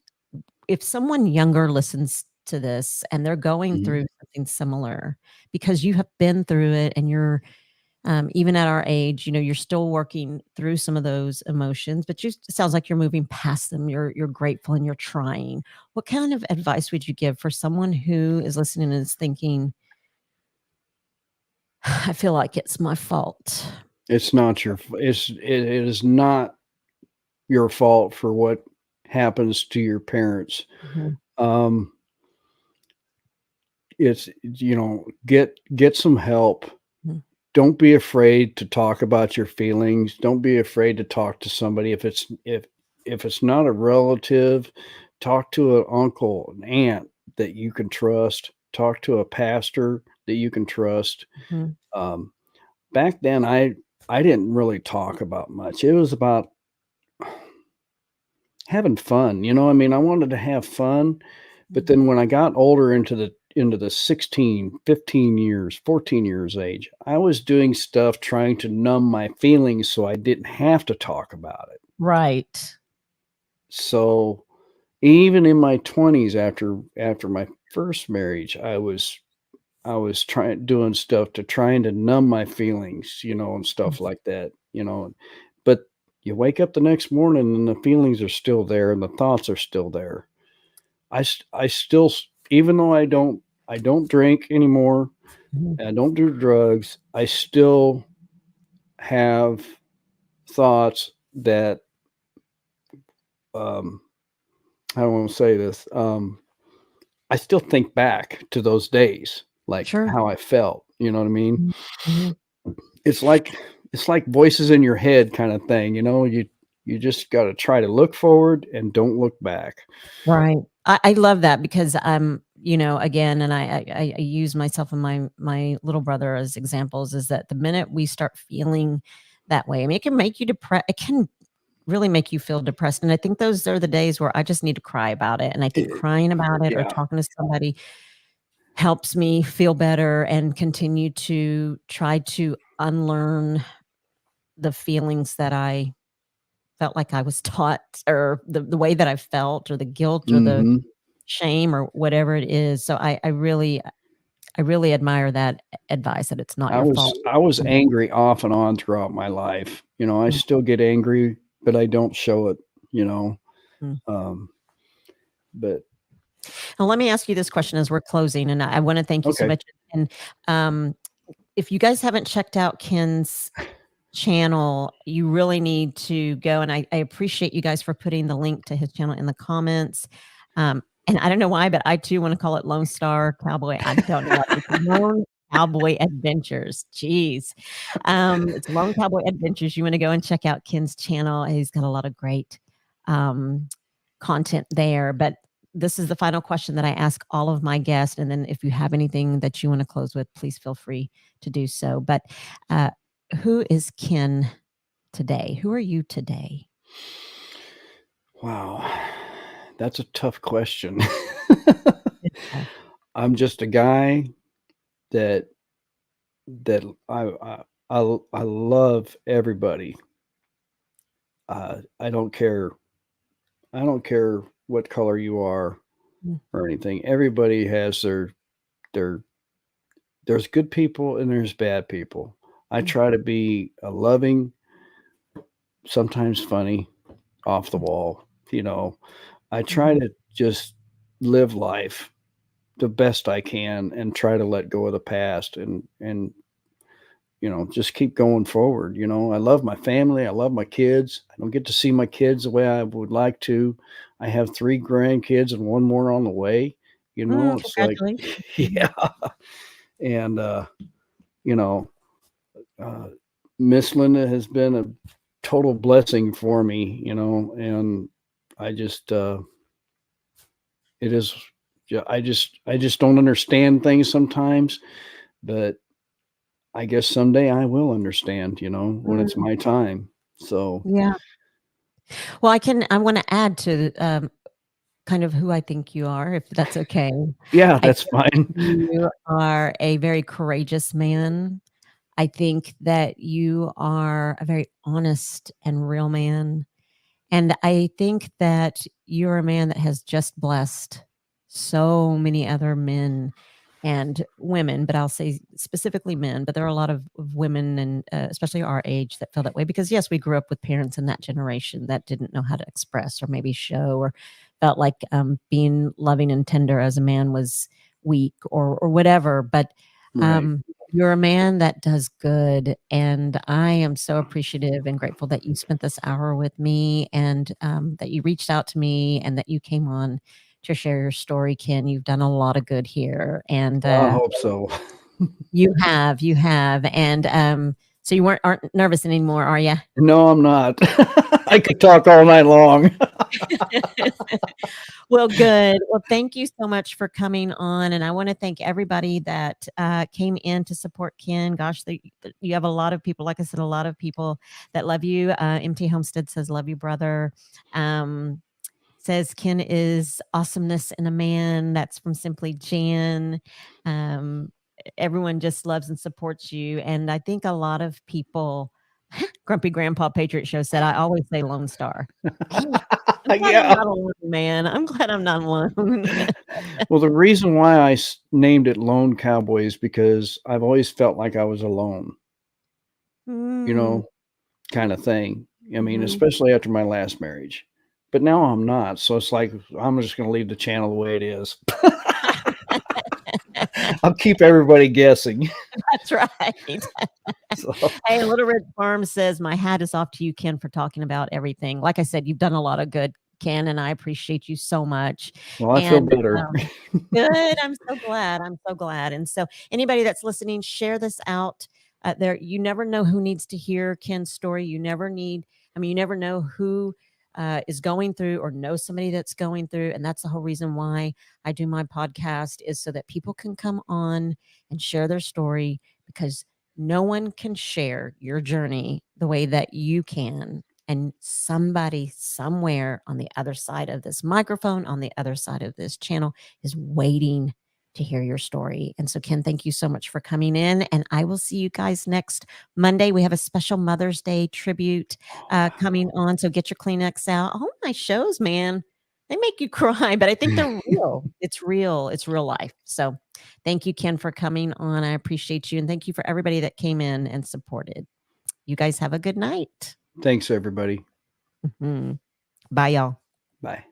if someone younger listens to this and they're going Mhm. through something similar because you have been through it and you're even at our age, you're still working through some of those emotions, but it sounds like you're moving past them. You're grateful and you're trying. What kind of advice would you give for someone who is listening and is thinking, I feel like it's my fault? It's not your f it is not your fault for what happens to your parents. Mhm, Um, it's get some help. mhm. Don't be afraid to talk about your feelings. Don't be afraid to talk to somebody. If it's not a relative, talk to an uncle, an aunt that you can trust. Talk to a pastor that you can trust. Mhm. Um, Back then, I didn't really talk about much. It was about having fun, I mean, I wanted to have fun, but Mhm. then when I got older into the 16, 15 years, 14 years age, I was doing stuff trying to numb my feelings so I didn't have to talk about it. Right. So, even in my 20s after my first marriage, I was trying doing stuff to trying to numb my feelings, and Mm. stuff like that, but you wake up the next morning and the feelings are still there and the thoughts are still there. I still even though I don't drink anymore Mhm. and I don't do drugs, I still have thoughts that, um, I don't wanna say this, I still think back to those days, like Sure. how I felt, you know what I mean? Mhm. Mhm. It's like it's like voices in your head kinda thing, you just gotta try to look forward and don't look back. Right. I love that because again, and I use myself and my little brother as examples, is that the minute we start feeling that way, I mean, it can make you depressed. It can really make you feel depressed. And I think those are the days where I just need to cry about it. And I think It crying about it or Yeah. talking to somebody helps me feel better and continue to try to unlearn the feelings that I felt like I was taught, or the way that I felt, or the guilt, or the Mhm. shame, or whatever it is. So I really admire that advice, that it's not I your was fault. I was angry off and on throughout my life. I Mm, still get angry, but I don't show it, you know? mm. Um, but Now let me ask you this question as we're closing, and I wanna thank you so okay. much, and, um, if you guys haven't checked out Ken's channel, you really need to go, and I appreciate you guys for putting the link to his channel in the comments. And I don't know why, but I too wanna call it Lone Star Cowboy. I don't know why. It's Lone Cowboy Adventures. Jeez. It's Lone Cowboy Adventures. You wanna go and check out Ken's channel. He's got a lot of great, um, content there. But this is the final question that I ask all of my guests, and then if you have anything that you wanna close with, please feel free to do so. But, uh, who is Ken today? Who are you today? Wow. That's a tough question. It's tough. I'm just a guy that that I love everybody. I don't care what color you are Mm, or anything. Everybody has their there's good people and there's bad people. I mm, try to be a loving, sometimes funny, off the wall. I try Mhm. to just live life the best I can and try to let go of the past and just keep going forward. I love my family. I love my kids. I don't get to see my kids the way I would like to. I have 3 grandkids and one more on the way. It's like, Congratulations. yeah. And, you know, uh, Miss Linda has been a total blessing for me, and I just, it is, yeah, I just don't understand things sometimes, but I guess someday I will understand, when it's Mm, my time. So, yeah. Well, I wanna add to, kind of who I think you are, if that's okay. yeah, I that's think fine. you are a very courageous man. I think that you are a very honest and real man. And I think that you're a man that has just blessed so many other men and women, but I'll say specifically men, but there are a lot of women and especially our age that feel that way because yes, we grew up with parents in that generation that didn't know how to express or maybe show or felt like being loving and tender as a man was weak or whatever. But Right. um, you're a man that does good, and I am so appreciative and grateful that you spent this hour with me and, that you reached out to me and that you came on to share your story, Ken. You've done a lot of good here, and, Well, I hope so. you have, and, so you aren't nervous anymore, are you? No, I'm not. I could talk all night long. Well, good. Well, thank you so much for coming on, and I wanna thank everybody that, came in to support Ken. Gosh, you have a lot of people, like I said, a lot of people that love you. MT Homestead says, "Love you, brother." Um, says, "Ken is awesomeness in a man." That's from Simply Jan. Um, everyone just loves and supports you, and I think a lot of people Grumpy Grandpa Patriot Show said, "I always say Lone Star." Dang it. I'm glad I'm Yeah. not alone, man. I'm glad I'm not alone. Well, the reason why named it Lone Cowboy is because I've always felt like I was alone, you Mm, know, kind of thing. I mean, mhm. especially after my last marriage. But now I'm not. So it's like I'm just going to leave the channel the way it is. I'll keep everybody guessing. That's right. So, Hey, Little Red Farm says, "My hat is off to you, Ken, for talking about everything." Like I said, you've done a lot of good, Ken, and I appreciate you so much. well, I feel And, better. good, I'm so glad, I'm so glad. And so anybody that's listening, share this out. There you never know who needs to hear Ken's story. You never know who, is going through or know somebody that's going through, and that's the whole reason why I do my podcast is so that people can come on and share their story because no one can share your journey the way that you can. And somebody somewhere on the other side of this microphone, on the other side of this channel, is waiting to hear your story. And so, Ken, thank you so much for coming in. And I will see you guys next Monday. We have a special Mother's Day tribute coming on. So get your Kleenex out. All my shows, man, they make you cry, but I think they're real. It's real. It's real life. So thank you, Ken, for coming on. I appreciate you. And thank you for everybody that came in and supported. You guys have a good night. Thanks, everybody. Mhm. Bye, y'all. Bye.